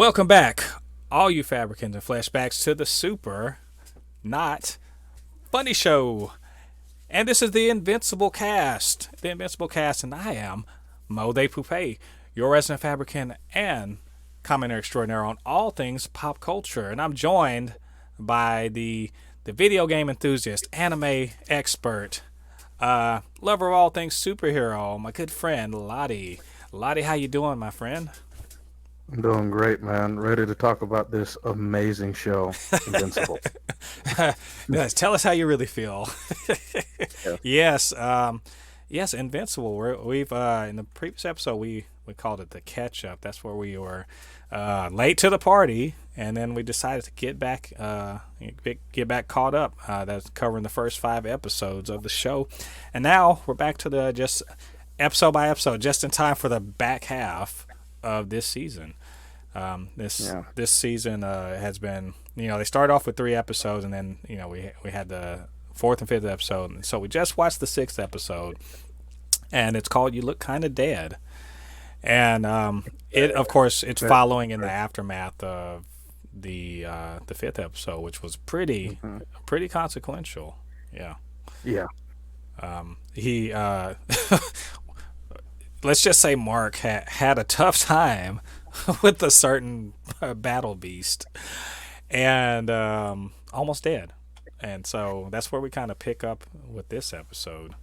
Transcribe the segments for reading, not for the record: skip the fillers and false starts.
Welcome back, all you Fabricans and Fleshbags, to the super not funny show. And this is the Invincible Cast. The Invincible Cast, and I am Mo Thépuppét, your resident Fabricant and commenter extraordinaire on all things pop culture. And I'm joined by the video game enthusiast, anime expert, lover of all things superhero, my good friend Lottie. Lottie, how you doing, my friend? I'm doing great, man. Ready to talk about this amazing show, Invincible. Yes, tell us how you really feel. Yeah. Yes, yes, Invincible. We've in the previous episode we called it the catch up. That's where we were late to the party, and then we decided to get back caught up. That's covering the first 5 episodes of the show, and now we're back to the just episode by episode, just in time for the back half of this season. Yeah. This season has been, they started off with 3 episodes, and then we had the fourth and fifth episode, and so we just watched the sixth episode, and it's called "You Look Kind of Dead," and it of course it's following in the aftermath of the fifth episode, which was hmm pretty consequential. Yeah, Yeah. he let's just say Mark had a tough time with a certain battle beast and almost dead. And so that's where we kind of pick up with this episode.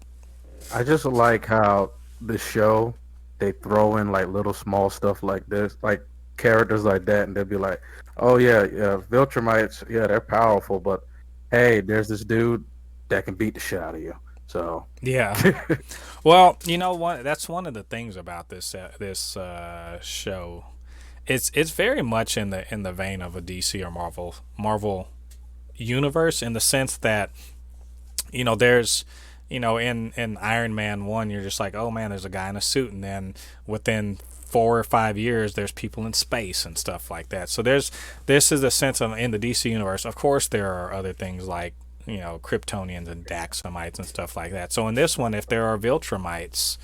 I just like how the show they throw in like little small stuff like this, like characters like that, and they'll be like, "Oh yeah, Viltrumites, yeah, they're powerful, but hey, there's this dude that can beat the shit out of you." So, Yeah. Well, that's one of the things about this show. It's very much in the vein of a DC or Marvel universe, in the sense that there's in Iron Man 1, you're just like, oh man, there's a guy in a suit, and then within 4 or 5 years there's people in space and stuff like that. So this is a sense of, in the DC universe, of course there are other things like Kryptonians and Daxamites and stuff like that. So in this one, if there are Viltrumites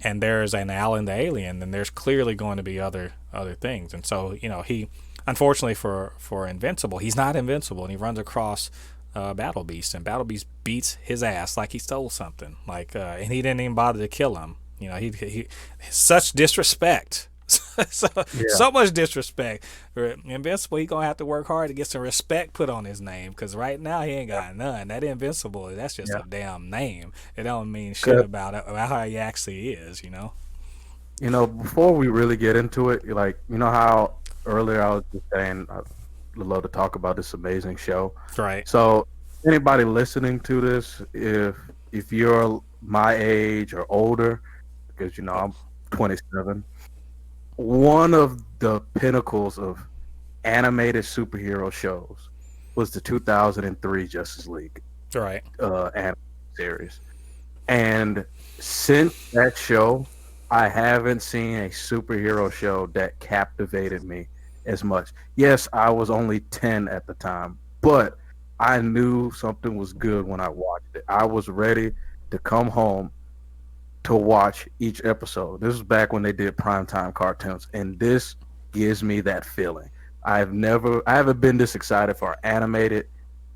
and there's an Alan the alien, then there's clearly going to be other things. And so he, unfortunately for Invincible, he's not invincible, and he runs across Battle Beast, and Battle Beast beats his ass like he stole something, and he didn't even bother to kill him. He such disrespect. so, yeah, so much disrespect. For Invincible, he gonna have to work hard to get some respect put on his name, because right now he ain't got none. That Invincible, that's just yeah. a damn name. It don't mean shit 'Cause, about how he actually is. before we really get into it, like how earlier I was just saying, I'd love to talk about this amazing show. Right. So anybody listening to this, if you're my age or older, because I'm 27, one of the pinnacles of animated superhero shows was the 2003 Justice League Right. animated series. And since that show, I haven't seen a superhero show that captivated me as much. Yes, I was only 10 at the time, but I knew something was good when I watched it. I was ready to come home to watch each episode. This was back when they did primetime cartoons, and this gives me that feeling. I haven't been this excited for an animated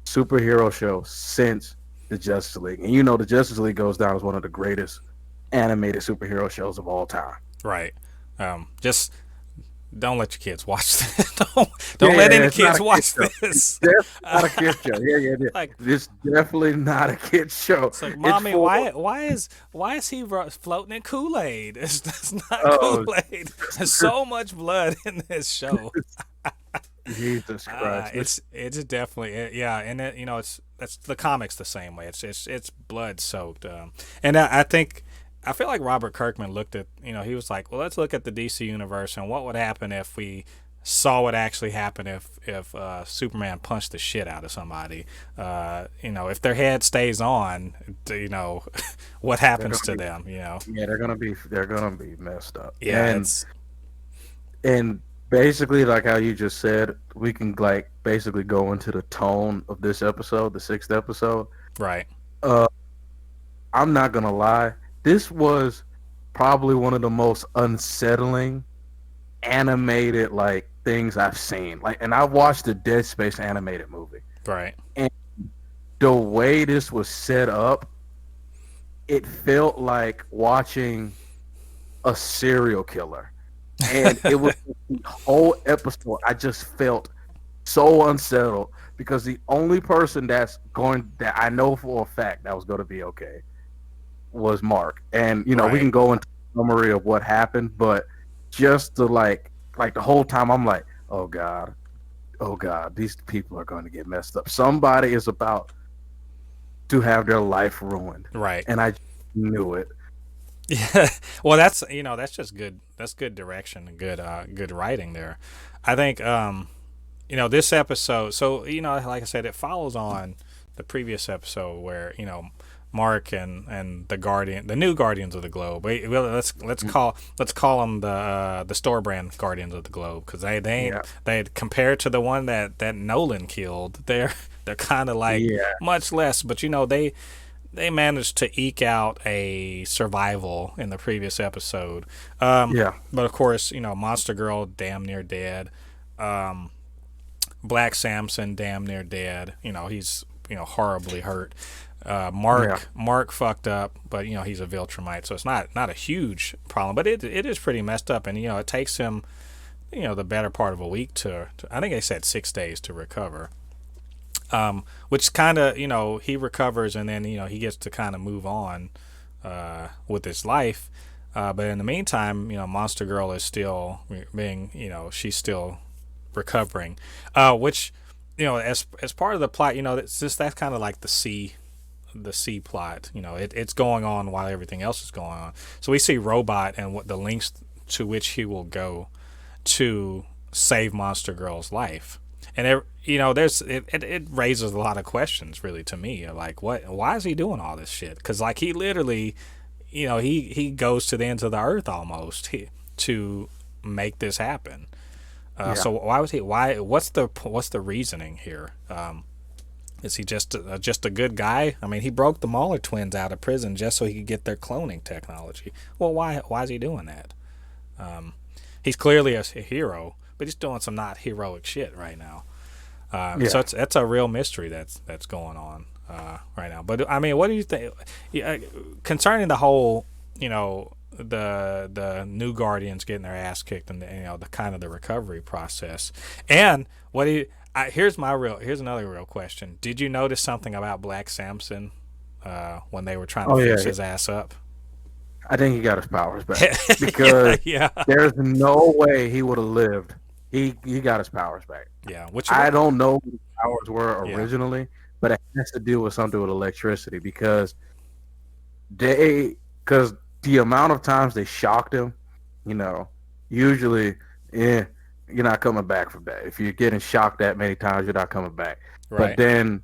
superhero show since the Justice League. And the Justice League goes down as one of the greatest animated superhero shows of all time. Right. Just don't let your kids watch this. Yeah, Don't let any it's not kids a kid watch show. this. It's definitely not a kid show. Yeah, yeah, yeah. Like, It's definitely not a kid show. it's like, It's mommy, for why is he floating in Kool Aid? It's not Kool oh Aid. There's so much blood in this show. Jesus Christ. It's definitely yeah, and it's that's the comics the same way. It's blood soaked, and I feel like Robert Kirkman looked at, he was like, well, let's look at the DC universe and what would happen if we saw what actually happened if Superman punched the shit out of somebody. If their head stays on, what They're happens gonna to be them? yeah, they're gonna be messed up. Yeah, And it's and basically like how you just said, we can like basically go into the tone of this episode, the sixth episode. right. Uh I'm not gonna lie. This was probably one of the most unsettling animated like things I've seen. Like, and I watched the Dead Space animated movie, Right. and the way this was set up, it felt like watching a serial killer. And it was the whole episode. I just felt so unsettled because the only person that I know for a fact that was going to be okay was Mark. And you know, we Right. can go into a summary of what happened, but just to like the whole time I'm like, oh God, these people are going to get messed up. Somebody is about to have their life ruined, Right. and I just knew it. Yeah. Well, that's just good. That's good direction and good writing there. I think this episode. So like I said, it follows on the previous episode where Mark and the new Guardians of the Globe. Let's call them the store brand Guardians of the Globe, because Yeah, they compared to the one that Nolan killed. They're kind of like yeah, much less, but they managed to eke out a survival in the previous episode. yeah, But of course, Monster Girl damn near dead. Black Samson damn near dead. He's horribly hurt. yeah, Mark fucked up, but he's a Viltrumite, so it's not a huge problem, but it is pretty messed up, and it takes him the better part of a week to I think they said 6 days to recover. Which kind of he recovers, and then he gets to kind of move on with his life. But in the meantime, Monster Girl is still being she's still recovering, which as part of the plot, that's kind of like the C plot. It's going on while everything else is going on. So we see Robot and what the lengths to which he will go to save Monster Girl's life. And it raises a lot of questions, really, to me. Like, why is he doing all this shit? Because like he literally, he goes to the ends of the earth almost to make this happen. yeah. So why was he? Why? What's the reasoning here? Is he just a good guy? I mean, he broke the Mauler twins out of prison just so he could get their cloning technology. Well, why is he doing that? He's clearly a hero, but he's doing some not heroic shit right now. So Yeah. it's a real mystery that's going on right now. But I mean, what do you think concerning the whole, the new Guardians getting their ass kicked, and the kind of the recovery process? And what do you? Here's another real question. Did you notice something about Black Samson when they were trying to Oh yeah. fix his ass up? I think he got his powers back because Yeah, there's no way he would have lived. He got his powers back. yeah. Which I don't know what his powers were yeah, originally, but it has to do with something with electricity because the amount of times they shocked him, you know, usually, yeah, you're not coming back from that. If you're getting shocked that many times, you're not coming back. But right. then,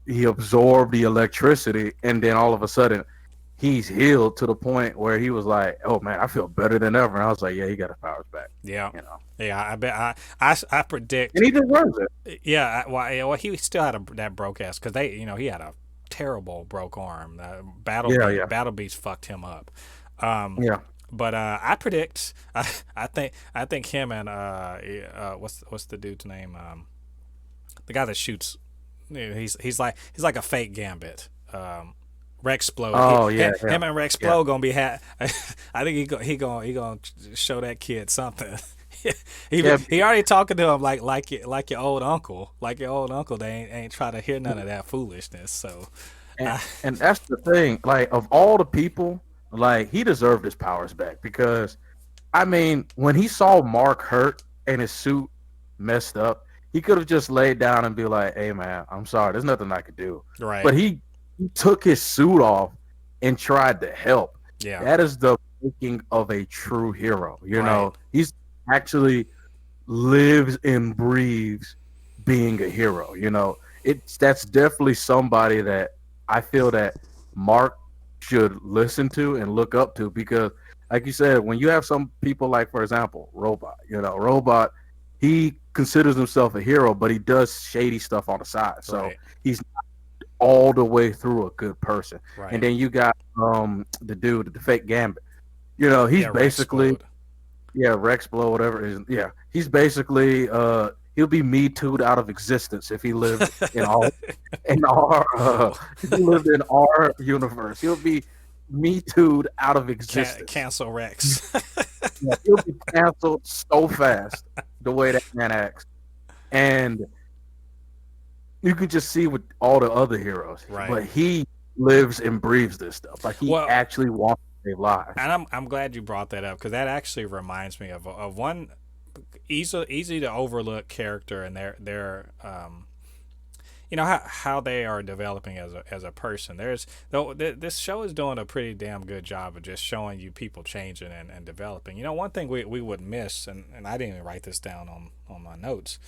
he absorbed the electricity, and then all of a sudden, he's healed to the point where he was like, "Oh man, I feel better than ever." And I was like, "Yeah, he got his powers back." Yeah, You know, yeah. I bet I predict. and he deserves it. Yeah, well, he still had that broke ass, because he had a terrible broke arm. Yeah, yeah, Battle Beast fucked him up. Um, yeah. but I predict. I think him and what's the dude's name? The guy that shoots. He's like a fake Gambit. Rexplode. Oh yeah, yeah, Him and yeah. Rexplode gonna be I think he gonna show that kid something. he Yeah, he already talking to him like your old uncle. Like your old uncle, they ain't try to hear none of that foolishness. So, and, uh, and that's the thing. Like of all the people, like he deserved his powers back because, I mean, when he saw Mark hurt and his suit messed up, he could have just laid down and be like, "Hey man, I'm sorry. There's nothing I could do." right, But he took his suit off and tried to help. yeah, That is the making of a true hero. right, He's actually lives and breathes being a hero. That's definitely somebody that I feel that Mark should listen to and look up to because, like you said, when you have some people like, for example, Robot, he considers himself a hero, but he does shady stuff on the side. So right, he's all the way through a good person. And right. then you got the dude, the fake Gambit. He's Yeah, basically Rexplode. Yeah, Rex Blow, whatever is. Yeah, he's basically he'll be Me Too'd out of existence if he lived in our if he lived in our universe. He'll be Me Too'd out of existence. Cancel Rex. Yeah, he'll be canceled so fast the way that man acts, and you can just see with all the other heroes. Right. But he lives and breathes this stuff. Like he Well, actually wants to save lives. and I'm glad you brought that up because that actually reminds me of one easy to overlook character and their you know how they are developing as a person. There's though this show is doing a pretty damn good job of just showing you people changing and developing. You know, one thing we would miss, and I didn't even write this down on my notes,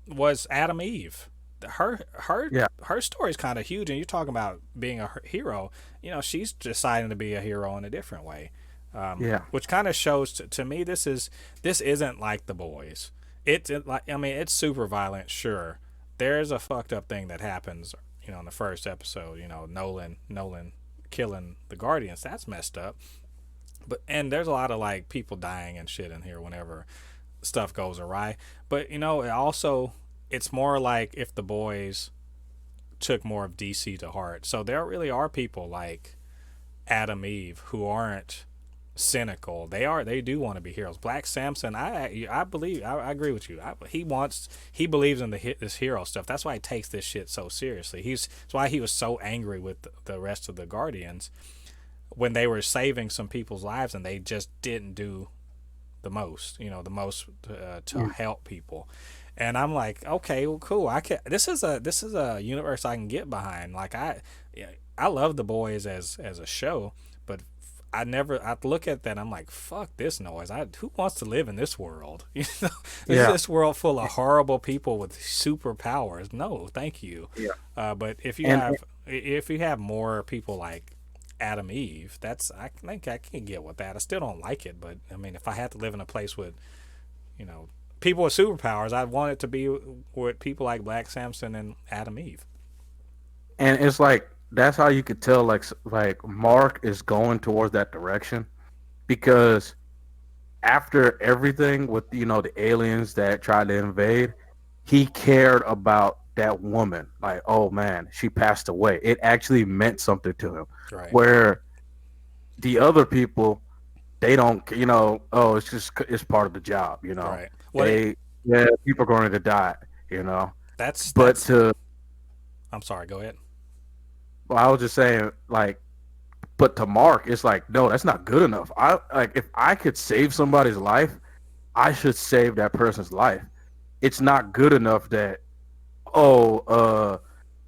was Adam Eve. Yeah, Her story's kind of huge, and you're talking about being a hero. You know, she's deciding to be a hero in a different way, yeah, which kind of shows to me this isn't like The Boys. Like, I mean, it's super violent, sure. There's a fucked up thing that happens, you know, in the first episode. You know, Nolan killing the Guardians. That's messed up. But and there's a lot of like people dying and shit in here whenever stuff goes awry. But you know, it's more like if The Boys took more of DC to heart. So there really are people like Adam Eve who aren't cynical. They do want to be heroes. Black Samson, I believe I agree with you. He believes in this hero stuff. That's why he takes this shit so seriously. That's why he was so angry with the rest of the Guardians when they were saving some people's lives and they just didn't do the most to help people. And I'm like, okay, well, cool. This is a universe I can get behind. Like I love The Boys as a show, but I look at that and I'm like, fuck this noise. Who wants to live in this world? You know, yeah, this world full of horrible people with superpowers. No, thank you. yeah. But And if you have more people like Adam Eve, I think I can get with that. I still don't like it, but I mean, if I had to live in a place with, you know, people with superpowers, I'd want it to be with people like Black Samson and Adam Eve. it's like that's how you could tell like Mark is going towards that direction because after everything with the aliens that tried to invade, he cared about that woman. Like, oh man, she passed away. It actually meant something to him. Right. Where the other people, they don't, oh, it's part of the job. Right. They yeah, people are going to die. You know, That's but that's. to I'm sorry. Go ahead. well, I was just saying like. But to Mark, it's like, no, that's not good enough. I like if I could save somebody's life, I should save that person's life. It's not good enough that oh,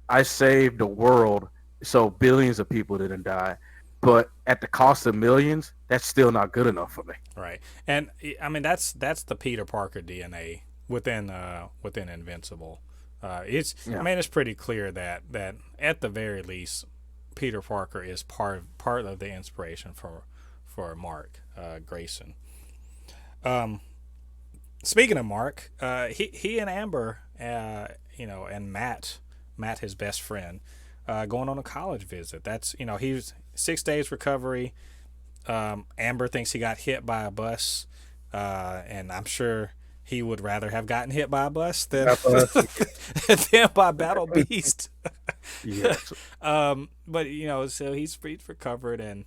I saved the world so billions of people didn't die, but at the cost of millions, that's still not good enough for me. Right. And I mean that's the Peter Parker DNA within Invincible. It's I Yeah, mean it's pretty clear that at the very least Peter Parker is part of the inspiration for Mark Grayson. Speaking of Mark, he and Amber, and Matt his best friend, going on a college visit. That's he's 6 days recovery. Amber thinks he got hit by a bus, and I'm sure he would rather have gotten hit by a bus than than by Battle Beast. yes, But so he's recovered and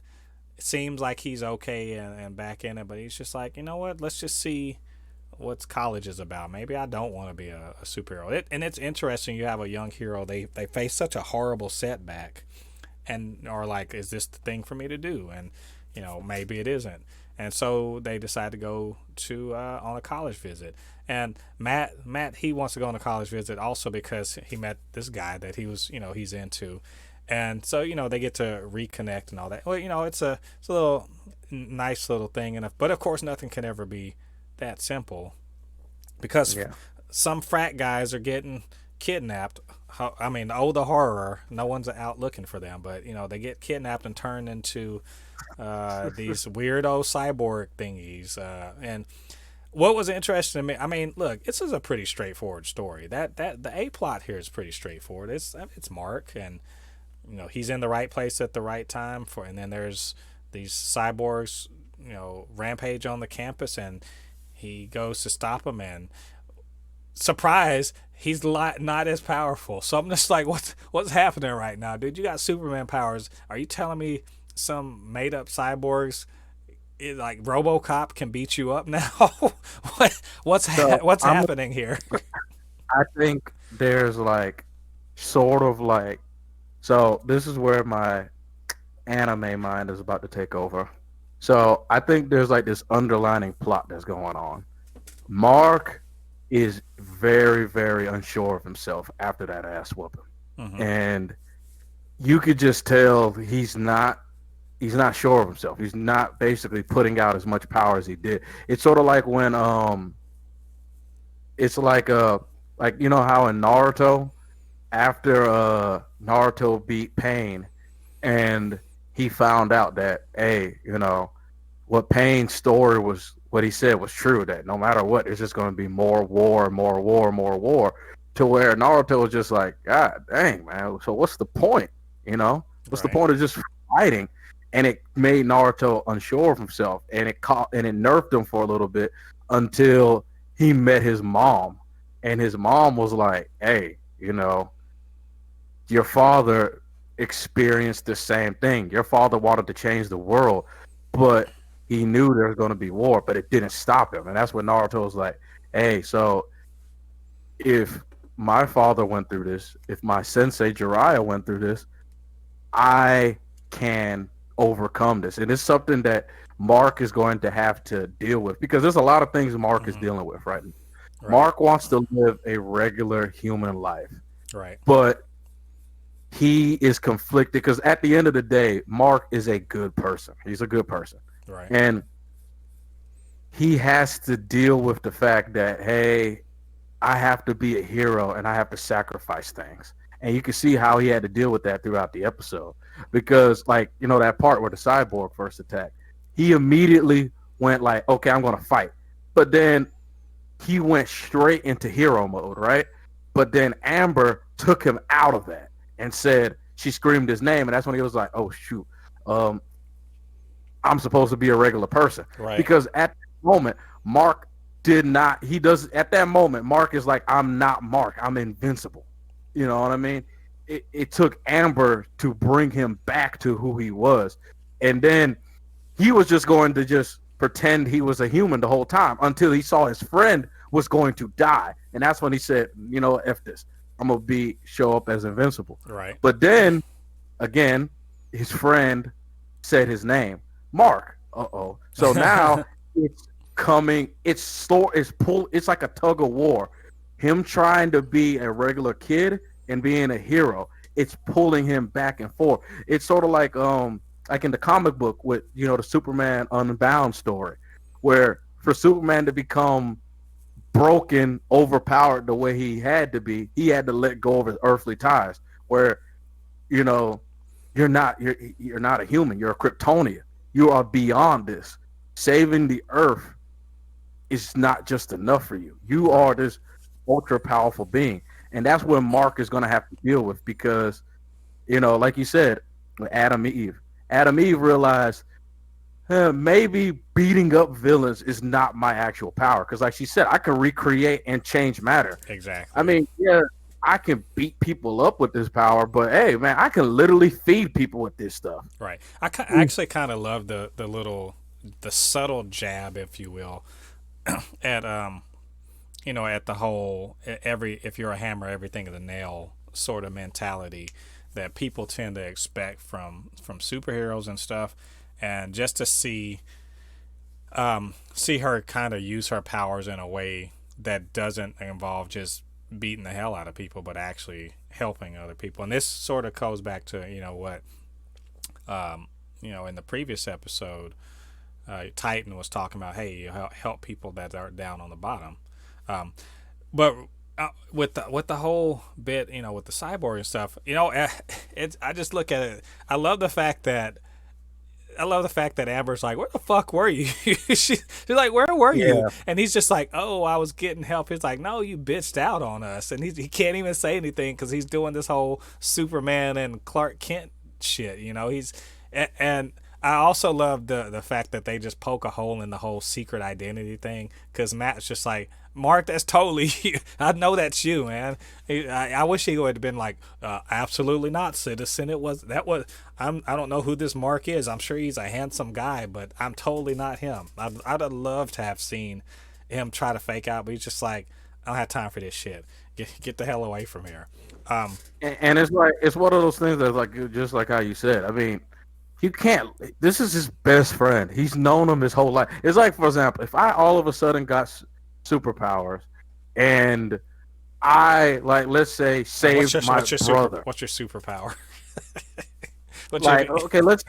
it seems like he's okay and back in it. But he's just like, you know what? Let's just see what's college is about. Maybe I don't want to be a superhero. And it's interesting. You have a young hero. They face such a horrible setback, and are like, is this the thing for me to do? And maybe it isn't. And so they decide to go to on a college visit. And Matt, he wants to go on a college visit also because he met this guy that he's into, and so they get to reconnect and all that. Well, it's a little nice little thing, but of course nothing can ever be that simple because yeah, some frat guys are getting kidnapped. I mean, oh, the horror! No one's out looking for them, but they get kidnapped and turned into these weirdo cyborg thingies. And what was interesting to me, I mean, look, this is a pretty straightforward story. That the A plot here is pretty straightforward. It's Mark, and he's in the right place at the right time and then there's these cyborgs rampage on the campus, and he goes to stop him, and surprise, he's not as powerful. So I'm just like, what's happening right now, dude? You got Superman powers. Are you telling me some made up cyborgs like RoboCop can beat you up now? So What's I'm happening here? I think there's like sort of like so this is where my anime mind is about to take over. So I think there's like this underlining plot that's going on. Mark is very, very unsure of himself after that ass whooping. Hmm. And you could just tell he's not sure of himself. He's not basically putting out as much power as he did. It's sort of like when it's like you know how in Naruto after Naruto beat Pain and he found out that hey, what Pain's story was what he said was true, that no matter what there's just going to be more war, more war, more war, to where Naruto was just like, God dang, man, so what's the point? What's the Right. point of just fighting? And it made Naruto unsure of himself, and it nerfed him for a little bit until he met his mom, and his mom was like, hey, your father experienced the same thing. Your father wanted to change the world, but he knew there was going to be war, but it didn't stop him. And that's when Naruto was like, hey, so if my father went through this, if my sensei Jiraiya went through this, I can overcome this. And it's something that Mark is going to have to deal with because there's a lot of things Mark is Hmm. dealing with right now. Right. Mark wants to live a regular human life, Right. but he is conflicted because at the end of the day, Mark is a good person. He's a good person. Right. And he has to deal with the fact that, hey, I have to be a hero and I have to sacrifice things. And you can see how he had to deal with that throughout the episode. Because, like, that part where the cyborg first attacked, he immediately went like, okay, I'm gonna fight. But then he went straight into hero mode, right? But then Amber took him out of that and said she screamed his name, and that's when he was like, "Oh shoot, um, I'm supposed to be a regular person." Right. Because at that moment, Mark did not. He does at that moment. Mark is like, "I'm not Mark. I'm invincible." You know what I mean? It took Amber to bring him back to who he was, and then he was just going to just pretend he was a human the whole time until he saw his friend was going to die, and that's when he said, "F this, I'm gonna show up as invincible." Right. But then again, his friend said his name, Mark. So now it's coming. It's like a tug of war. Him trying to be a regular kid and being a hero. It's pulling him back and forth. It's sort of like in the comic book with the Superman Unbound story, where for Superman to become broken, overpowered the way he had to be, he had to let go of his earthly ties. Where you know you're not a human, you're a Kryptonian. You are beyond this. Saving the Earth is not just enough for you. You are Right. this ultra powerful being, and that's what Mark is going to have to deal with because like you said, with Adam Eve realized maybe beating up villains is not my actual power because, like she said, I can recreate and change matter. I Exactly. mean, yeah, I can beat people up with this power, but hey, man, I can literally feed people with this stuff. Right. I actually kind of love the subtle jab, if you will, at at the whole every if you're a hammer, everything is a nail sort of mentality that people tend to expect from superheroes and stuff, and just to see her kind of use her powers in a way that doesn't involve just beating the hell out of people, but actually helping other people. And this sort of goes back to what in the previous episode, Titan was talking about, hey, you help people that are down on the bottom. But with the whole bit, with the cyborg and stuff, I just look at it. I love the fact that Amber's like, "Where the fuck were you?" She's like, "Where were you?" Yeah, And he's just like, "Oh, I was getting help." He's like, "No, you bitched out on us," and he can't even say anything because he's doing this whole Superman and Clark Kent shit. He's and I also love the fact that they just poke a hole in the whole secret identity thing, because Matt's just like, Mark, that's totally you. I know that's you, man. I wish he would have been like, absolutely not, citizen. It was that was. I don't know who this Mark is. I'm sure he's a handsome guy, but I'm totally not him. I'd have loved to have seen him try to fake out, but he's just like, I don't have time for this shit. Get the hell away from here. And it's like it's one of those things that's like just like how you said. I mean, you can't. This is his best friend. He's known him his whole life. It's like, for example, if I all of a sudden got superpowers, and I like, let's say, saved my brother. What's your superpower? Like, okay, let's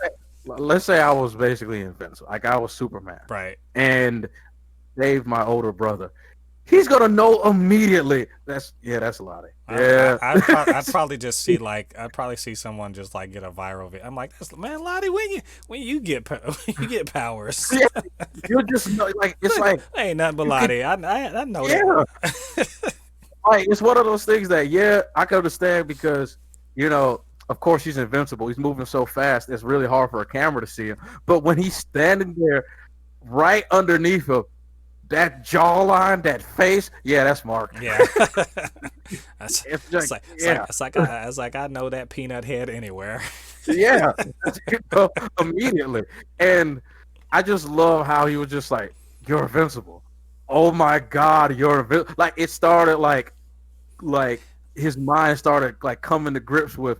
say I was basically invincible. Like I was Superman, right? And saved my older brother. He's gonna know immediately. That's Lottie. Yeah, I'd probably just see I'd probably see someone just like get a viral video. I'm like, that's, man, Lottie, when you get powers, yeah, you just know, like it's like ain't nothing but Lottie. I know yeah. that. Like it's one of those things that I can understand because of course he's invincible. He's moving so fast, it's really hard for a camera to see him. But when he's standing there, right underneath him, that jawline, that face, that's Mark. Yeah, it's like I know that peanut head anywhere. Yeah, immediately. And I just love how he was just like, "You're invincible." Oh my God, you're invincible. Like it started like his mind started like coming to grips with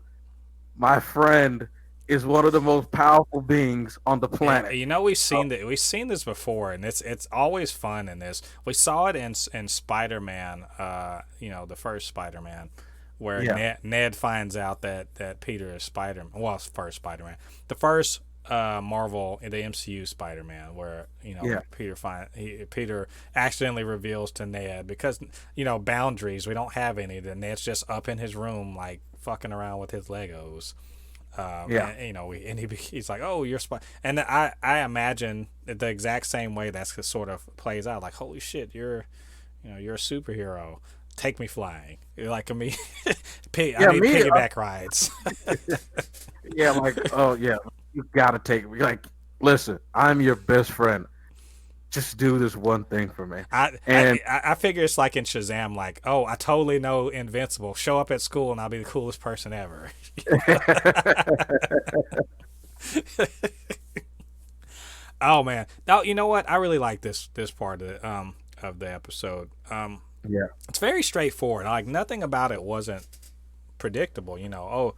my friend is one of the most powerful beings on the planet. We've seen this before, and it's always fun in this. We saw it in Spider-Man, the first Spider-Man, where Ned finds out that Peter is Spider-Man. Well, it's first Spider-Man, the first Marvel in the MCU Spider-Man, where Peter accidentally reveals to Ned, because boundaries, we don't have any. That Ned's just up in his room like fucking around with his Legos. He's like, "Oh, you're spy," and I imagine the exact same way that's sort of plays out. Like, holy shit, you're a superhero. Take me flying. You're like me. Piggyback rides. Yeah, like, oh yeah, you gotta take me. Like, listen, I'm your best friend. Just do this one thing for me. I figure it's like in Shazam, like, oh, I totally know Invincible. Show up at school and I'll be the coolest person ever. Oh man, now you know what? I really like this part of the episode. It's very straightforward. Like nothing about it wasn't predictable. The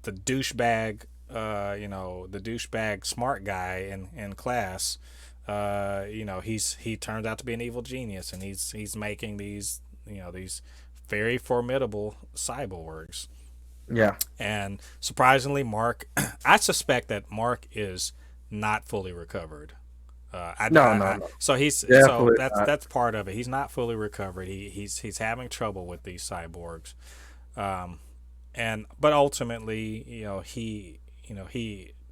douchebag, the douchebag smart guy in class. He turns out to be an evil genius, and he's making these very formidable cyborgs. Yeah. And surprisingly, Mark, I suspect that Mark is not fully recovered. No. So Definitely that's part of it. He's not fully recovered. He's having trouble with these cyborgs. But ultimately, he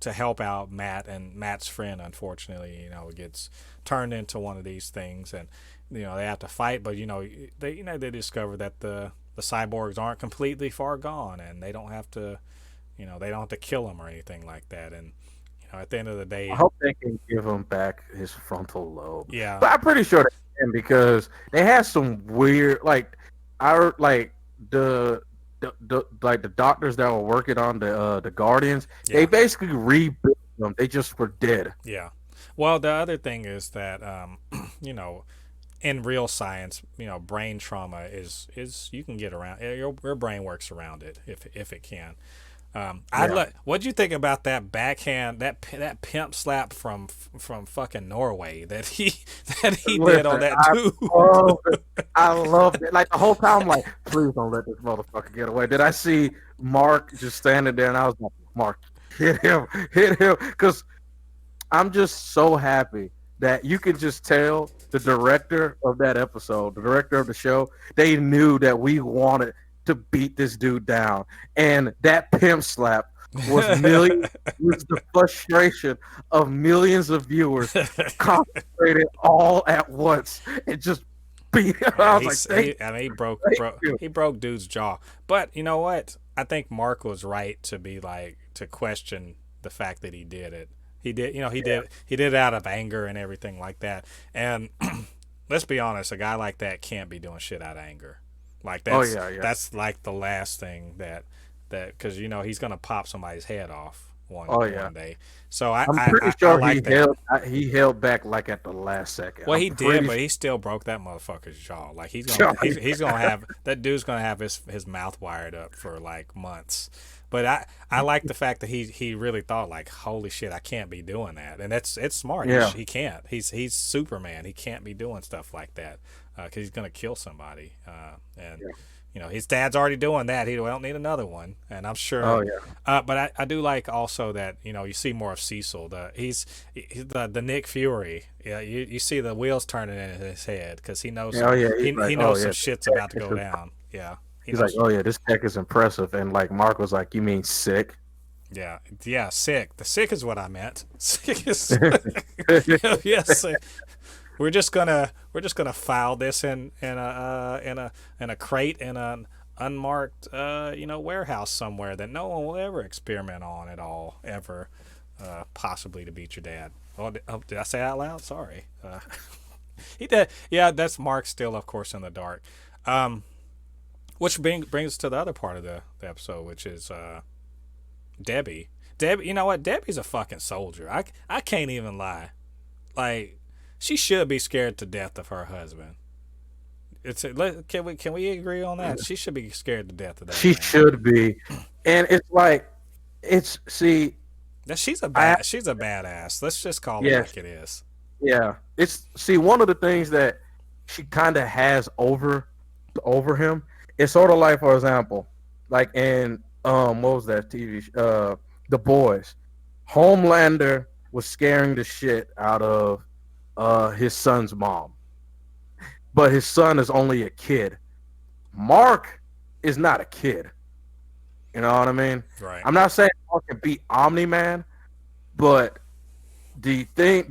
to help out Matt, and Matt's friend, unfortunately, gets turned into one of these things, and they have to fight. But they discover that the cyborgs aren't completely far gone, and they don't have to kill him or anything like that. And at the end of the day, I hope they can give him back his frontal lobe. Yeah, but I'm pretty sure they can, because they had some weird, the doctors that were working on the Guardians, they basically rebuilt them. They just were dead. Yeah. Well, the other thing is that in real science, brain trauma is you can get around. Your brain works around it if it can. What'd you think about that backhand, that pimp slap from fucking Norway that he did on that dude? I loved it. Like the whole time, I'm like, please don't let this motherfucker get away. Did I see Mark just standing there, and I was like, Mark, hit him, because I'm just so happy that you can just tell the director of that episode, the director of the show, they knew that we wanted to beat this dude down, and that pimp slap was was the frustration of millions of viewers concentrated all at once and just beat him. I was he broke dude's jaw. But you know what? I think Mark was right to be like, to question the fact that he did it. He did, he did it out of anger and everything like that. And let's be honest, a guy like that can't be doing shit out of anger. Like Oh yeah, yeah. that's like the last thing that because he's gonna pop somebody's head off Oh yeah. one day. So I I'm I, pretty I, I sure like that. he held back like at the last second. Well, I'm he did, pretty but he still broke that motherfucker's jaw. Like sure. he's gonna have that dude's gonna have his mouth wired up for like months. But I like the fact that he really thought like, holy shit, I can't be doing that, and it's smart. Yeah. He can't. He's Superman. He can't be doing stuff like that because he's gonna kill somebody. And Yeah. his dad's already doing that. He don't need another one, and I'm sure. Oh yeah. But I do like also that you see more of Cecil. He's the Nick Fury. Yeah, you see the wheels turning in his head because he knows Oh yeah. he, He's like, he oh knows some yeah. shit's about to go down. Yeah, he He's like, knows. oh yeah, this tech is impressive. And like Mark was like, you mean sick? Yeah, sick. The sick is what I meant. Sick is yeah, sick. We're just gonna file this in a crate in an unmarked warehouse somewhere that no one will ever experiment on at all ever, possibly to beat your dad. Did I say that out loud? Sorry. He did. Yeah, that's Mark still, of course, in the dark. Which brings us to the other part of the episode, which is Debbie. Debbie, you know what? Debbie's a fucking soldier. I can't even lie. Like, she should be scared to death of her husband. Can we agree on that? She should be scared to death of that She man. should be. And it's like, see, She's a badass. Let's just call it yes, like it is. yeah. See, one of the things that she kind of has over him. It's sort of like, for example, like in what was that TV? The Boys. Homelander was scaring the shit out of his son's mom, but his son is only a kid. Mark is not a kid. You know what I mean? Right. I'm not saying Mark can beat Omni-Man, but the thing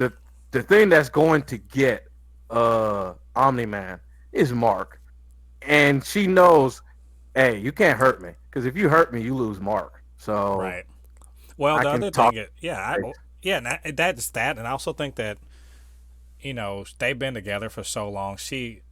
that's going to get Omni-Man is Mark. And she knows, hey, you can't hurt me, because if you hurt me, you lose Mark. So Right. Well, I the can other talk. thing, and that's that, and I also think that they've been together for so long. She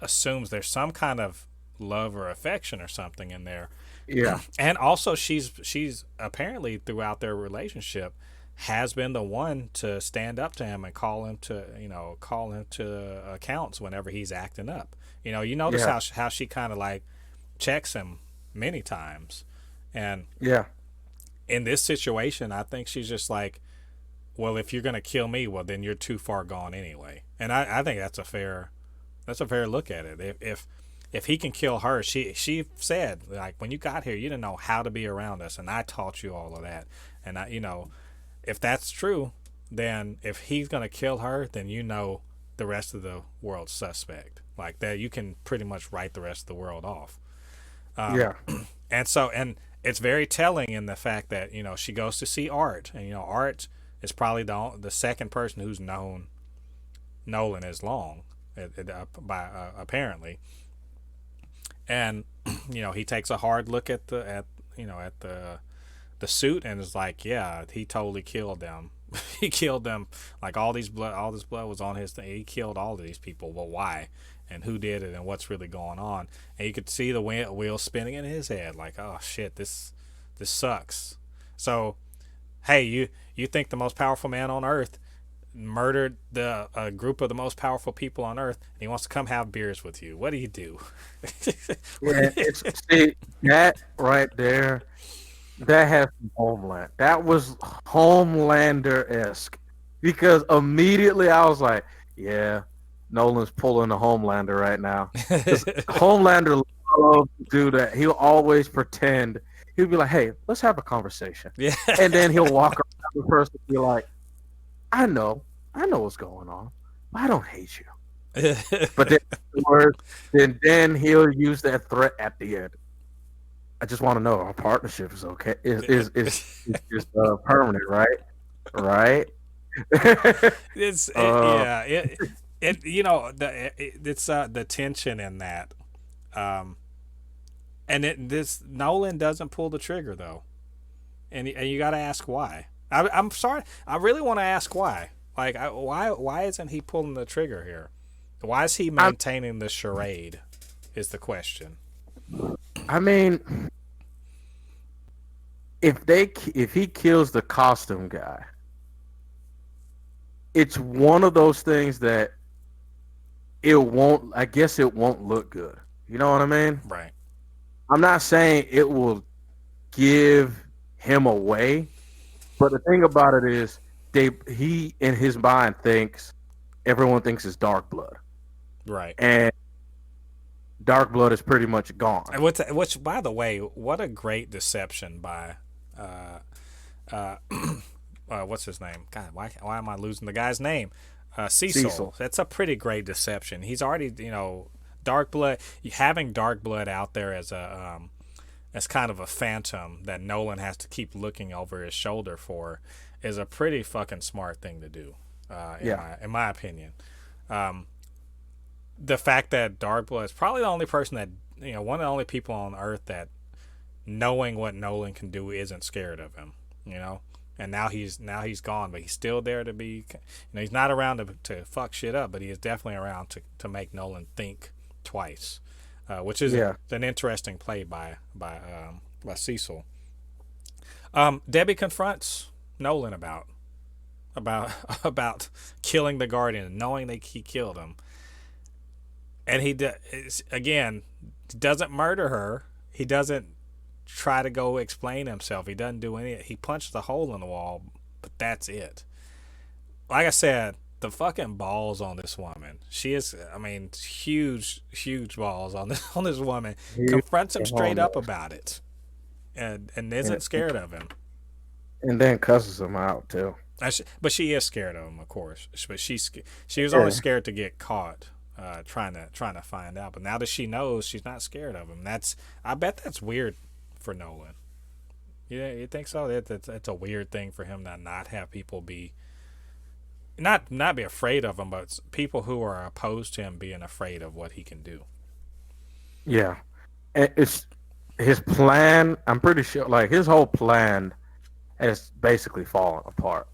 assumes there's some kind of love or affection or something in there, Yeah, and also she's apparently throughout their relationship has been the one to stand up to him and call him to accounts whenever he's acting up. You notice yeah, how she kind of like checks him many times, and yeah, in this situation, I think she's just like, well, if you're gonna kill me, well, then you're too far gone anyway. And I think that's a fair look at it. If he can kill her, she said, like, when you got here, you didn't know how to be around us, and I taught you all of that. And if that's true, then if he's gonna kill her, then the rest of the world's suspect. Like that, you can pretty much write the rest of the world off. yeah, And it's very telling in the fact that she goes to see Art, and Art is probably the second person who's known Nolan as long, apparently, and he takes a hard look at the suit and is like, yeah, he totally killed them. He killed them. Like all this blood was on his thing. He killed all of these people. Well, why? And who did it? And what's really going on? And you could see the wheel spinning in his head. Like, oh shit, this sucks. So, hey, you think the most powerful man on Earth murdered a group of the most powerful people on Earth, and he wants to come have beers with you? What do you do? yeah. See, that right there. That has some Homeland. That was Homelander-esque. Because immediately I was like, yeah, Nolan's pulling a Homelander right now. 'Cause Homelander loves to do that. He'll always pretend. He'll be like, hey, let's have a conversation. Yeah. And then he'll walk around the person and be like, I know what's going on. I don't hate you. But then he'll use that threat at the end. I just want to know our partnership is okay. Is just permanent, right? Right? It's the tension in that, and this Nolan doesn't pull the trigger though. and you got to ask why. I'm sorry. I really want to ask why. Like, why isn't he pulling the trigger here? Why is he maintaining the charade? Is the question. I mean, if he kills the costume guy, it's one of those things that it won't. I guess it won't look good. You know what I mean? Right. I'm not saying it will give him away, but the thing about it is, he in his mind thinks everyone thinks it's dark blood, Right. and dark blood is pretty much gone. And which, by the way, what a great deception by, uh, uh, what's his name? God, why am I losing the guy's name? Cecil. That's a pretty great deception. He's already, dark blood. Having dark blood out there as kind of a phantom that Nolan has to keep looking over his shoulder for is a pretty fucking smart thing to do. In my opinion. The fact that Darkblood is probably the only person that, one of the only people on Earth that, knowing what Nolan can do, isn't scared of him, and now he's gone, but he's still there to be, he's not around to fuck shit up, but he is definitely around to make Nolan think twice, which is an interesting play by Cecil. Debbie confronts Nolan about killing the Guardian, knowing that he killed him. And he doesn't murder her. He doesn't try to go explain himself. He doesn't do any. He punched the hole in the wall, but that's it. Like I said, the fucking balls on this woman. She is, huge, huge balls on this woman. Confronts him straight up about it, and isn't scared of him. And then cusses him out too. But she is scared of him, of course. But she was only scared to get caught. Trying to find out, but now that she knows, she's not scared of him. I bet that's weird for Nolan. Yeah, you think so? That's a weird thing for him to not have people be not be afraid of him, but people who are opposed to him being afraid of what he can do. Yeah, it's his plan. I'm pretty sure, like, his whole plan has basically fallen apart.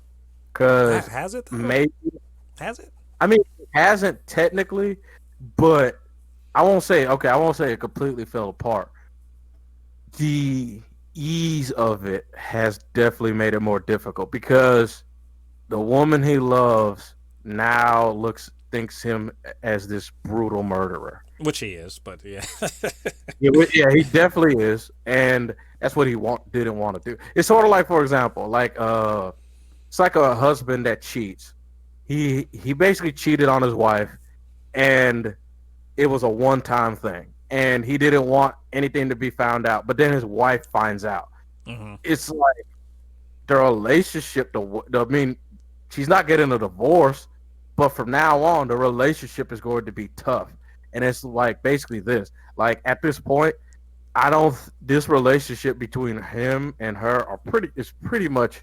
Cause has it? Though? Maybe has it? I mean, it hasn't technically, but I won't say it completely fell apart. The ease of it has definitely made it more difficult because the woman he loves now thinks him as this brutal murderer. Which he is, but yeah. yeah, he definitely is, and that's what he didn't want to do. It's sort of like, for example, it's like a husband that cheats. He basically cheated on his wife, and it was a one-time thing, and he didn't want anything to be found out. But then his wife finds out. Mm-hmm. It's like the relationship. She's not getting a divorce, but from now on, the relationship is going to be tough. And it's like basically this. Like, at this point, this relationship between him and her is pretty much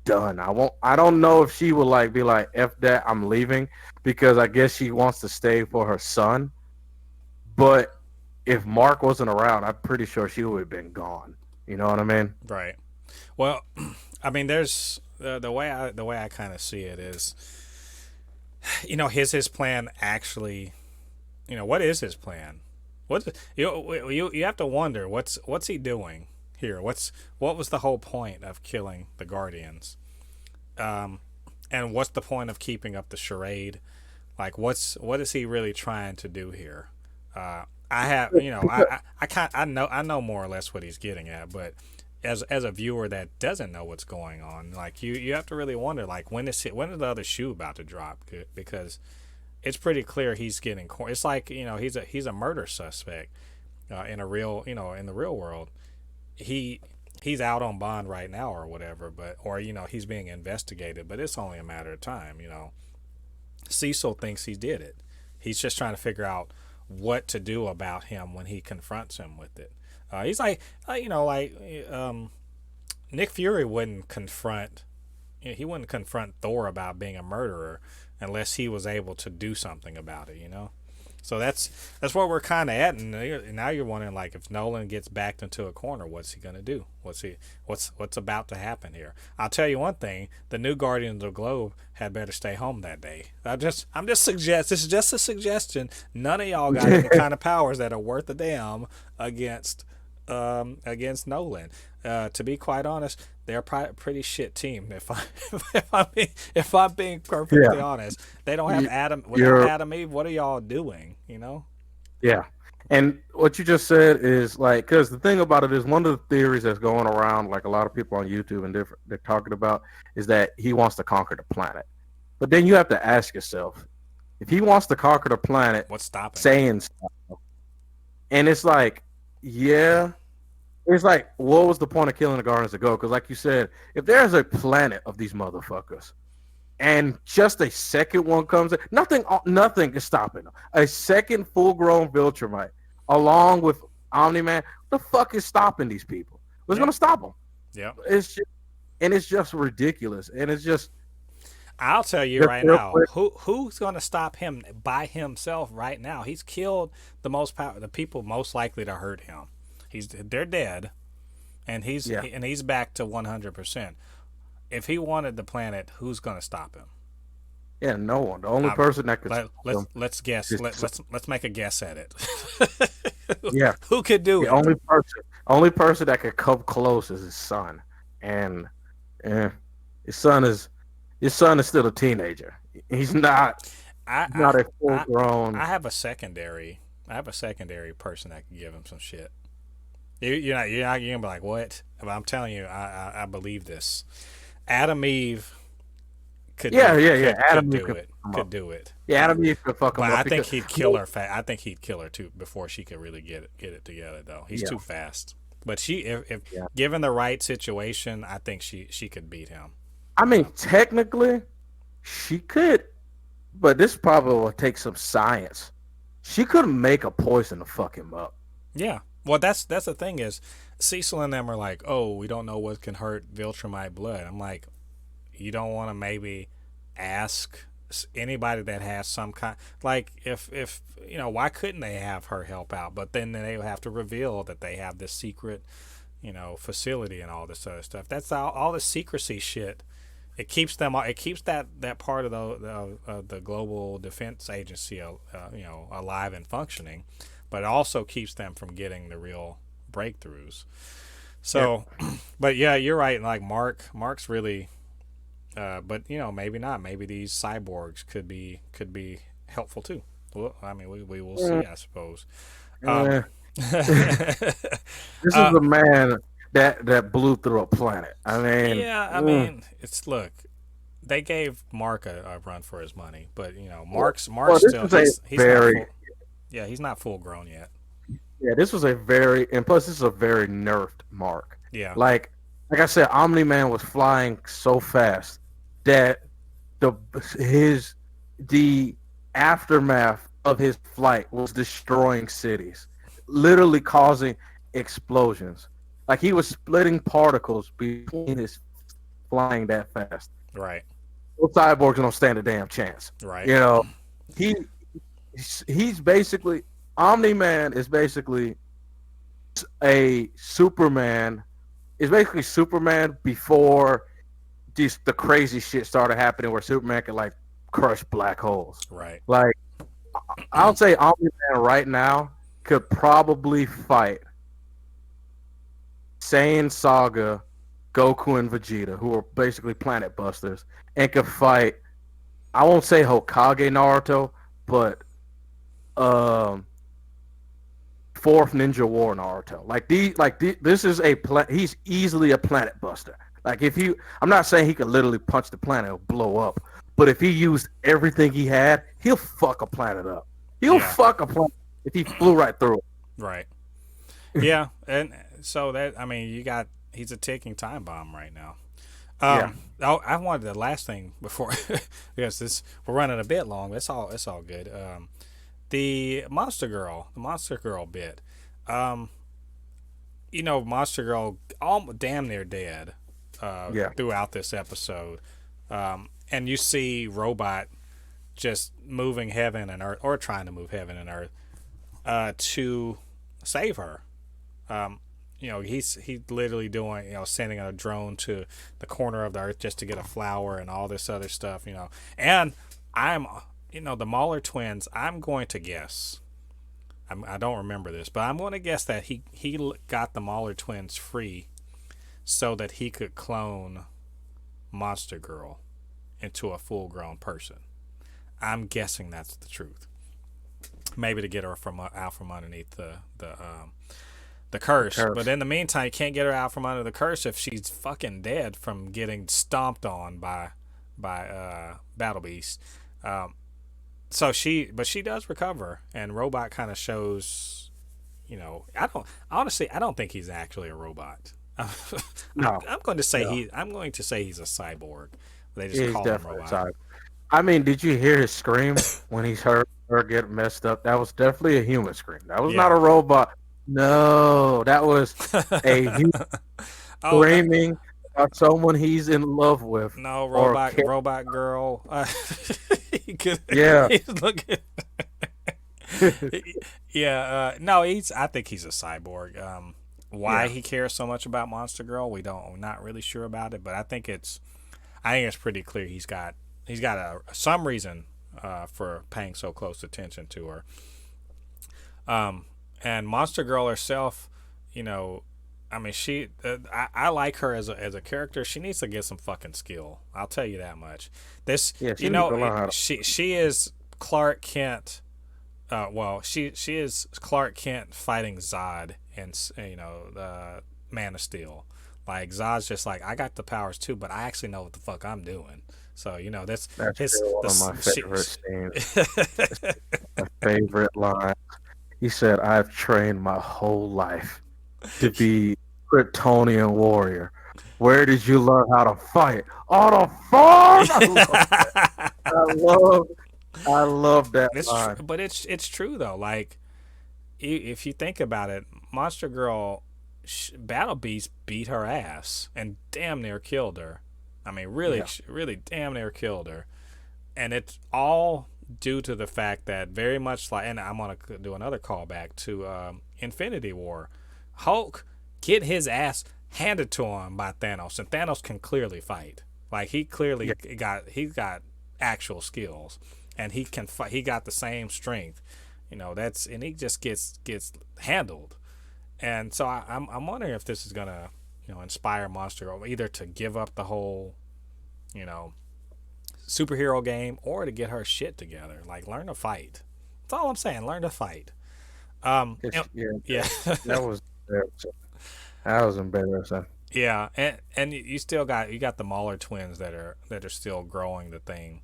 done. I don't know if she would be like, F that, I'm leaving, because I guess she wants to stay for her son. But if Mark wasn't around, I'm pretty sure she would have been gone. You know what I mean? Right. Well, there's the way I kind of see it is, his plan actually, what is his plan? You have to wonder what's he doing here? What was the whole point of killing the Guardians? And what's the point of keeping up the charade? Like, what is he really trying to do here? I know more or less what he's getting at, but as a viewer that doesn't know what's going on, like, you have to really wonder, like, when is the other shoe about to drop? Because it's pretty clear he's getting. It's like, he's a murder suspect in the real world. He's out on bond right now or whatever, or he's being investigated, but it's only a matter of time. Cecil thinks he did it. He's just trying to figure out what to do about him when he confronts him with it. He's like, Nick Fury wouldn't confront Thor about being a murderer unless he was able to do something about it. So that's where we're kind of at, and now you're wondering like if Nolan gets backed into a corner, what's he gonna do? What's about to happen here? I'll tell you one thing: the new Guardians of the Globe had better stay home that day. I'm just suggest this is just a suggestion. None of y'all got any kind of powers that are worth a damn against Nolan. To be quite honest, they're a pretty shit team. If I'm being perfectly honest, they don't have Adam. Without Adam Eve, what are y'all doing? You know? Yeah. And what you just said is like, because the thing about it is one of the theories that's going around, like a lot of people on YouTube and different they're talking about, is that he wants to conquer the planet. But then you have to ask yourself, if he wants to conquer the planet, what's stopping? Saying stuff. And it's like, yeah. It's like, what was the point of killing the Guardians of the Go? Because, like you said, if there's a planet of these motherfuckers, and just a second one comes in, nothing is stopping them. A second full-grown Viltrumite, along with Omni-Man, the fuck is stopping these people? What's going to stop them? Yeah, it's just ridiculous, and it's just. I'll tell you right now, who's going to stop him by himself right now? He's killed the people most likely to hurt him. They're dead, and he's back to 100%. If he wanted the planet, who's going to stop him? Yeah, no one. The only person that could. Let's guess. Let's make a guess at it. Yeah, who could do it? Only person that could come close is his son, and his son is still a teenager. He's not. Not a full grown. I have a secondary person that can give him some shit. You're not gonna be like, what? But I'm telling you, I believe this. Adam Eve could do it. Yeah, Adam Eve could fuck him up. I think he'd kill her. I think he'd kill her too before she could really get it together. Though he's too fast. But if given the right situation, I think she could beat him. I mean, technically, she could, but this probably will take some science. She could make a poison to fuck him up. Yeah. Well, that's the thing is, Cecil and them are like, oh, we don't know what can hurt Viltrumite blood. I'm like, you don't want to maybe ask anybody that has some kind, like if why couldn't they have her help out? But then they would have to reveal that they have this secret, facility and all this other stuff. That's all the secrecy shit. It keeps that part of the global defense agency, alive and functioning. But it also keeps them from getting the real breakthroughs. So, but yeah, you're right. Like Mark's really, but maybe not. Maybe these cyborgs could be helpful too. Well, I mean, we will see, I suppose. This is a man that blew through a planet. I mean, mean, look. They gave Mark a run for his money, but Mark's still he's not full grown yet. Yeah, this was and plus this is a very nerfed Mark. Yeah. Like I said, Omni-Man was flying so fast that the aftermath of his flight was destroying cities, literally causing explosions. Like he was splitting particles between his flying that fast. Right. Those cyborgs don't stand a damn chance. Right. He's basically Omni-Man is basically a Superman. Is basically Superman before the crazy shit started happening where Superman could like crush black holes. Right. Like I would say Omni-Man right now could probably fight Saiyan Saga, Goku and Vegeta, who are basically planet busters, and could fight, I won't say Hokage Naruto, but Fourth Ninja War Naruto. This is he's easily a planet buster. Like I'm not saying he could literally punch the planet or blow up, but if he used everything he had, he'll fuck a planet up. He'll fuck a planet if he flew right through it. Right. Yeah, and so he's a ticking time bomb right now. I wanted the last thing before because we're running a bit long. But it's all good. The Monster Girl bit. Monster Girl damn near dead. Throughout this episode, and you see Robot just moving heaven and earth, or trying to move heaven and earth, to save her. Um, he's literally doing, sending a drone to the corner of the earth just to get a flower and all this other stuff. And I'm, the Mahler twins. I'm going to guess. I don't remember this, but I'm going to guess that he got the Mahler twins free so that he could clone Monster Girl into a full-grown person. I'm guessing that's the truth. Maybe to get her out from underneath the curse. But in the meantime, you can't get her out from under the curse if she's fucking dead from getting stomped on by Battle Beast. So she does recover, and Robot kind of shows, I don't think he's actually a robot. No, I'm going to say he's a cyborg. They just he's call him definitely Robot. cyborg. I mean, did you hear his scream when he heard her get messed up? That was definitely a human scream. That was not a robot. No, that was a human screaming about someone he's in love with. No, robot girl. Yeah. He's looking. Yeah. No, I think he's a cyborg. Why he cares so much about Monster Girl, we're not really sure about it, but I think it's pretty clear he's got some reason for paying so close attention to her. And Monster Girl herself, I mean, I like her as a character. She needs to get some fucking skill. I'll tell you that much. She is Clark Kent. She is Clark Kent fighting Zod and Man of Steel. Like Zod's just like, I got the powers too, but I actually know what the fuck I'm doing. So that's one of my favorite scenes. My favorite line. He said, "I've trained my whole life to be Kryptonian warrior. Where did you learn how to fight? On a farm." I love that line. But it's true though. Like, if you think about it, Monster Girl, Battle Beast beat her ass and damn near killed her. I mean, really damn near killed her, and it's all due to the fact that, very much like, and I'm gonna do another callback to Infinity War. Hulk get his ass handed to him by Thanos, and Thanos can clearly fight. Like, he clearly he's got actual skills, and he can fight. He got the same strength, and he just gets handled. And so I'm wondering if this is gonna inspire Monster Girl either to give up the whole superhero game, or to get her shit together. Like, learn to fight. That's all I'm saying. Learn to fight. That was embarrassing. Yeah, and you still got the Mahler twins that are still growing the thing.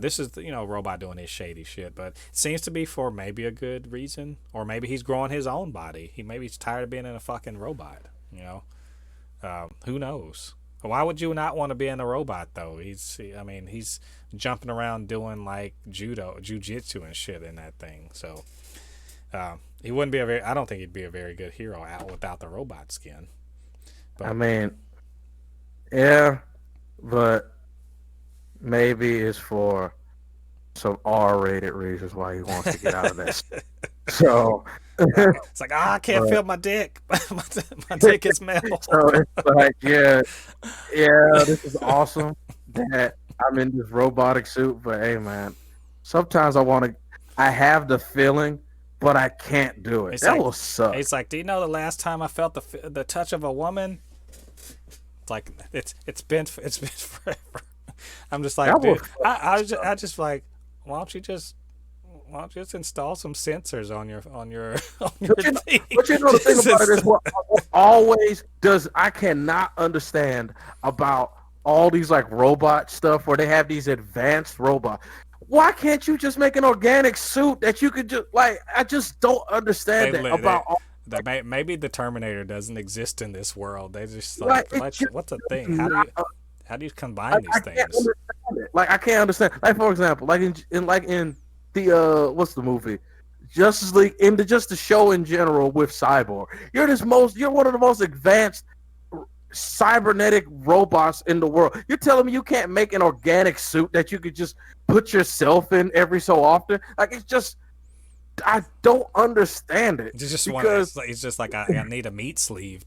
This is Robot doing his shady shit, but it seems to be for maybe a good reason, or maybe he's growing his own body. Maybe he's tired of being in a fucking robot. Who knows? Why would you not want to be in a robot though? He's jumping around doing like jujitsu and shit in that thing. So he wouldn't be I don't think he'd be a very good hero out without the robot skin. But, I mean, yeah, but maybe it's for some R-rated reasons why he wants to get out of this. So it's like, I can't feel my dick. my dick is metal. So it's like, yeah, this is awesome that I'm in this robotic suit, but hey, man, sometimes I have the feeling, but I can't do it. That will suck. It's like, do you know the last time I felt the touch of a woman? It's like, it's been forever. I'm just like, dude, I just like, why don't you just install some sensors on your thing? But the thing about it is, what always does, I cannot understand about all these like robot stuff where they have these advanced robots. Why can't you just make an organic suit that you could just like? I just don't understand maybe the Terminator doesn't exist in this world. They just like what's a thing? How do you combine these things? Can't understand it. Like, I can't understand. Like, for example, like in the what's the movie? Justice League, just the show in general with Cyborg. You're one of the most advanced cybernetic robots in the world. You're telling me you can't make an organic suit that you could just put yourself in every so often? Like, it's just, I don't understand it because It's just like I need a meat sleeve.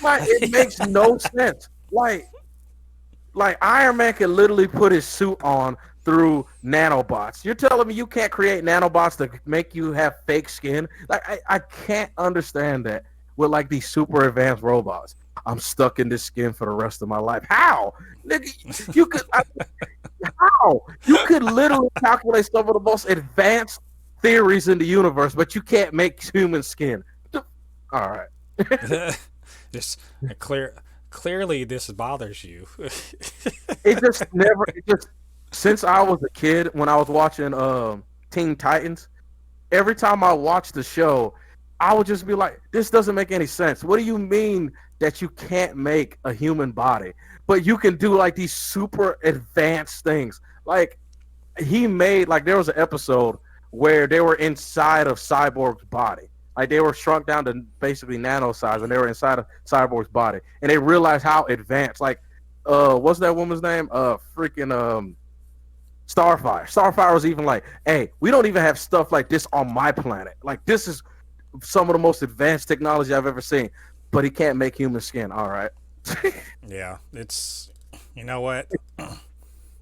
like it makes no sense. Like Iron Man can literally put his suit on through nanobots. You're telling me you can't create nanobots to make you have fake skin? Like I can't understand that with like these super advanced robots. I'm stuck in this skin for the rest of my life. How? Nigga, how? You could literally calculate some of the most advanced theories in the universe, but you can't make human skin. All right. Just clearly this bothers you. It just since I was a kid when I was watching Teen Titans, every time I watched the show, I would just be like, this doesn't make any sense. What do you mean that you can't make a human body, but you can do like these super advanced things? Like he made, like there was an episode where they were inside of Cyborg's body. Like they were shrunk down to basically nano size, and they were inside of Cyborg's body, and they realized how advanced. Like, what's that woman's name? Freaking Starfire. Starfire was even like, "Hey, we don't even have stuff like this on my planet. Like this is some of the most advanced technology I've ever seen." But he can't make human skin. All right. Yeah, it's, you know what?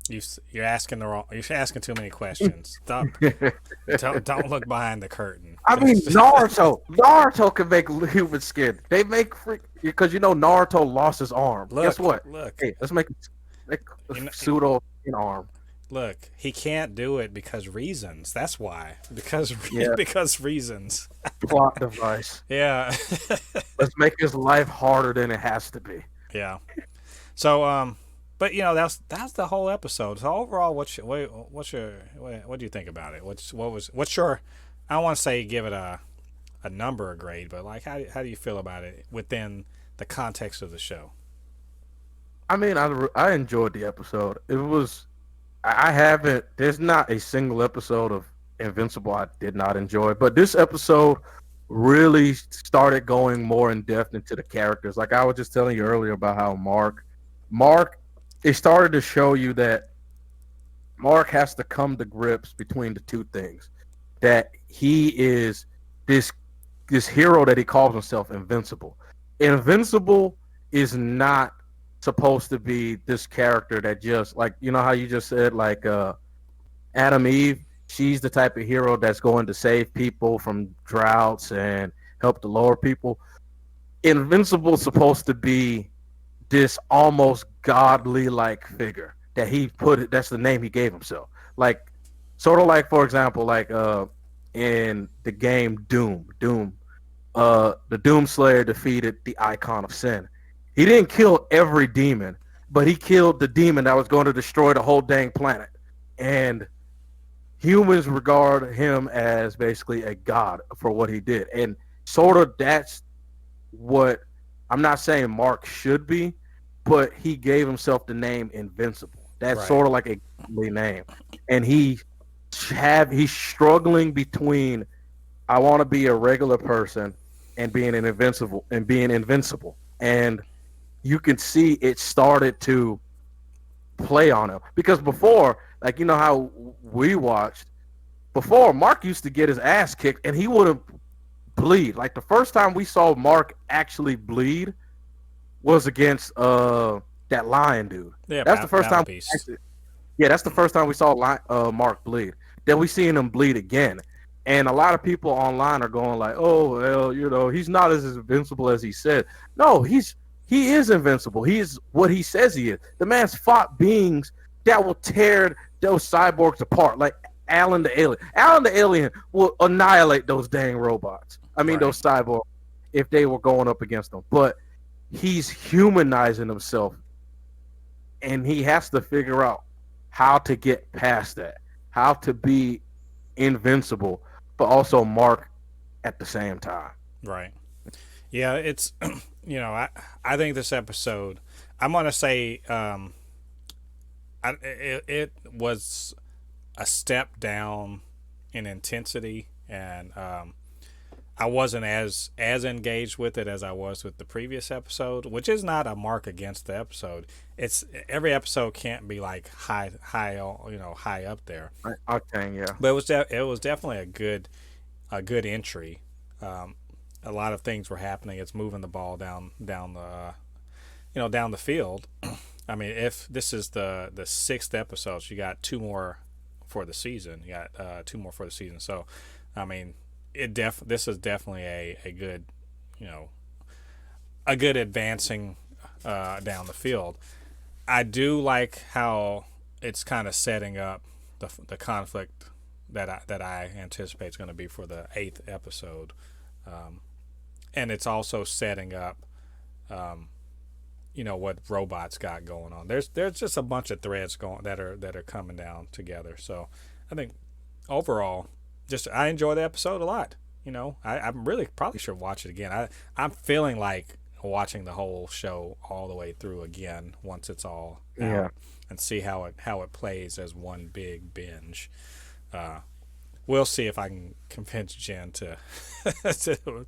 You're asking you're asking too many questions. Don't look behind the curtain. I mean, Naruto can make human skin. They make because Naruto lost his arm. Guess what? Look. Hey, let's make a pseudo skin arm. Look, he can't do it because reasons. That's why. Because reasons. Plot device. Yeah. Let's make his life harder than it has to be. Yeah. So but that's the whole episode. So overall, what do you think about it? What's your, I don't want to say give it a number or grade, but like how do you feel about it within the context of the show? I mean, I enjoyed the episode. It was, there's not a single episode of Invincible I did not enjoy, but this episode really started going more in depth into the characters. Like I was just telling you earlier about how Mark, it started to show you that Mark has to come to grips between the two things. That he is this hero that he calls himself Invincible. Invincible is not supposed to be this character that just, like, how you just said, like Adam Eve, she's the type of hero that's going to save people from droughts and help the lower people. Invincible is supposed to be this almost godly like figure that that's the name he gave himself. Like sort of like, for example, like in the game Doom, the Doomslayer defeated the Icon of Sin. He didn't kill every demon, but he killed the demon that was going to destroy the whole dang planet. And humans regard him as basically a god for what he did. And sort of that's what, I'm not saying Mark should be, but he gave himself the name Invincible. That's right. Sort of like a godly name. And he's struggling between, I want to be a regular person and being invincible. And you can see it started to play on him. Because before, like, how we watched, before Mark used to get his ass kicked and he wouldn't bleed. Like the first time we saw Mark actually bleed was against that lion dude. Yeah, that's the first time. That's the first time we saw Mark bleed. Then we seen him bleed again, and a lot of people online are going like, "Oh, well, he's not as invincible as he said." No, he is invincible. He is what he says he is. The man's fought beings that will tear those cyborgs apart, like Alan the Alien. Alan the Alien will annihilate those dang robots. I mean, those cyborgs, if they were going up against them. But he's humanizing himself, and he has to figure out how to get past that, how to be invincible, but also Mark at the same time. Right. Yeah, it's, I think this episode, I'm going to say it was a step down in intensity, and I wasn't as engaged with it as I was with the previous episode, which is not a mark against the episode. It's every episode can't be like high high up there. Okay, yeah. But it was definitely a good entry. Um, a lot of things were happening. It's moving the ball down the down the field. I mean, if this is the sixth episode, so you got two more for the season. You got two more for the season. So, I mean, this is definitely a good, a good advancing down the field. I do like how it's kind of setting up the conflict that I anticipate is going to be for the eighth episode, and it's also setting up, what robots got going on. There's just a bunch of threads going that are coming down together. So I think overall, just I enjoy the episode a lot. I'm really probably should watch it again. I'm feeling like watching the whole show all the way through again once it's all out and see how it plays as one big binge. We'll see if I can convince Jen to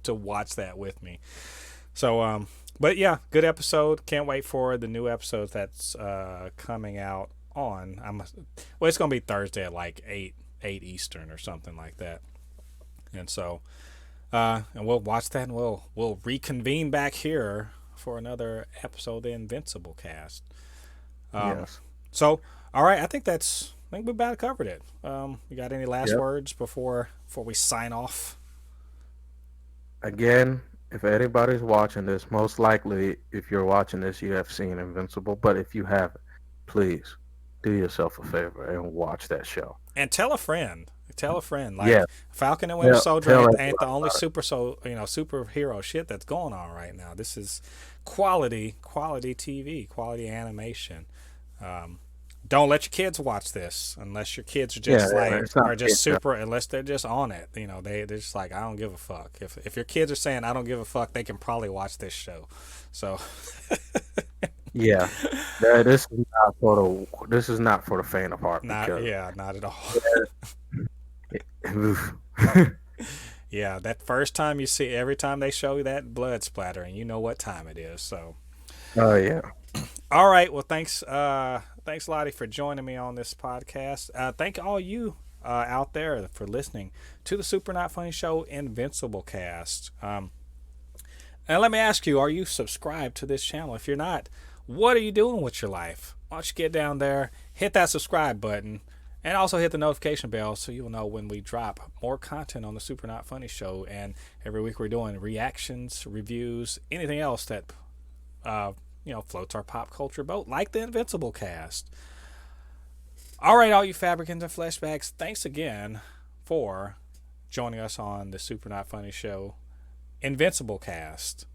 to watch that with me. So, but yeah, good episode. Can't wait for the new episode that's coming out on. It's gonna be Thursday at like 8 Eastern or something like that. And so, and we'll watch that, and we'll reconvene back here for another episode of the Invincible-Cast. Yes. So, all right, I think we about covered it. You got any last words before we sign off? Again, if anybody's watching this, most likely, if you're watching this, you have seen Invincible. But if you haven't, please do yourself a favor and watch that show. And tell a friend. Like Falcon and Winter Soldier ain't the only superhero shit that's going on right now. This is quality TV, quality animation. Don't let your kids watch this unless your kids are just unless they're just on it. They're just like, I don't give a fuck. If your kids are saying I don't give a fuck, they can probably watch this show. So yeah, this is not for the faint of heart. Not at all. Yeah, that first time every time they show you that blood splattering, you know what time it is. So. Oh yeah. All right. Well, thanks, Lottie, for joining me on this podcast. Thank all you out there for listening to the Super Not Funny Show Invincible-Cast. And let me ask you, are you subscribed to this channel? If you're not, what are you doing with your life? Why don't you get down there, hit that subscribe button, and also hit the notification bell so you'll know when we drop more content on the Super Not Funny Show. And every week we're doing reactions, reviews, anything else that floats our pop culture boat, like the Invincible-Cast. All right, all you Fabricans and Fleshbags, thanks again for joining us on the Super Not Funny Show Invincible-Cast.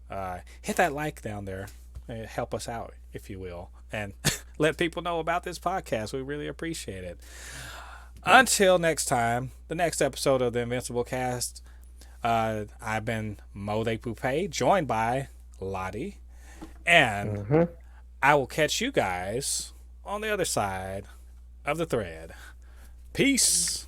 Hit that like down there. Help us out, if you will, and let people know about this podcast. We really appreciate it. Until next time, the next episode of the Invincible-Cast, I've been Jen Thépuppét, joined by Lottie, and I will catch you guys on the other side of the thread. Peace.